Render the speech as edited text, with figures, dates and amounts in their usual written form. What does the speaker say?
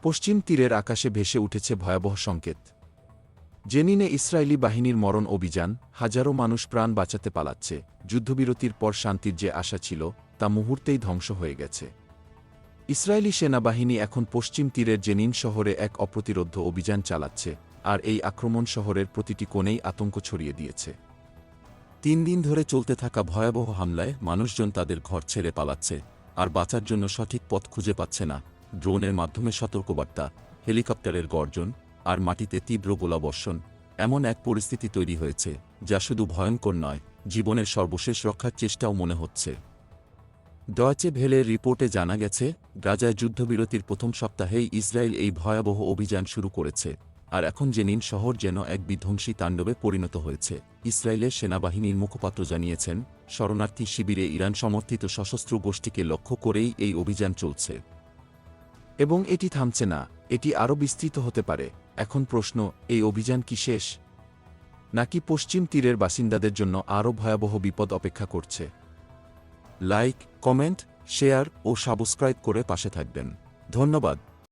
পশ্চিম তীরের আকাশে ভেসে উঠেছে ভয়াবহ সংকেত। জেনিনে ইসরায়েলি বাহিনীর মরণ অভিযান, হাজারো মানুষ প্রাণ বাঁচাতে পালাচ্ছে। যুদ্ধবিরতির পর শান্তির যে আশা ছিল তা মুহূর্তেই ধ্বংস হয়ে গেছে। ইসরায়েলি সেনাবাহিনী এখন পশ্চিম তীরের জেনিন শহরে এক অপ্রতিরোধ্য অভিযান চালাচ্ছে, আর এই আক্রমণ শহরের প্রতিটি কোণেই আতঙ্ক ছড়িয়ে দিয়েছে। 3 দিন ধরে চলতে থাকা ভয়াবহ হামলায় মানুষজন তাদের ঘর ছেড়ে পালাচ্ছে, আর বাঁচার জন্য সঠিক পথ খুঁজে পাচ্ছে না। ড্রোনের মাধ্যমে সতর্কবার্তা, হেলিকপ্টারের গর্জন আর মাটিতে তীব্র গোলাবর্ষণ, এমন এক পরিস্থিতি তৈরি হয়েছে যা শুধু ভয়ঙ্কর নয়, জীবনের সর্বশেষ রক্ষার চেষ্টাও মনে হচ্ছে। ডয়েচে ভেলের রিপোর্টে জানা গেছে, গাজায় যুদ্ধবিরতির প্রথম সপ্তাহেই ইসরায়েল এই ভয়াবহ অভিযান শুরু করেছে, আর এখন জেনিন শহর যেন এক বিধ্বংসী তাণ্ডবে পরিণত হয়েছে। ইসরায়েলের সেনাবাহিনীর মুখপাত্র জানিয়েছেন, শরণার্থী শিবিরে ইরান সমর্থিত সশস্ত্র গোষ্ঠীকে লক্ষ্য করেই এই অভিযান চলছে। এবং এটি থামছে না, এটি আরও বিস্তৃত হতে পারে। এখন প্রশ্ন, এই অভিযান কি শেষ, নাকি পশ্চিম তীরের বাসিন্দাদের জন্য আরও ভয়াবহ বিপদ অপেক্ষা করছে? লাইক, কমেন্ট, শেয়ার ও সাবস্ক্রাইব করে পাশে থাকবেন। ধন্যবাদ।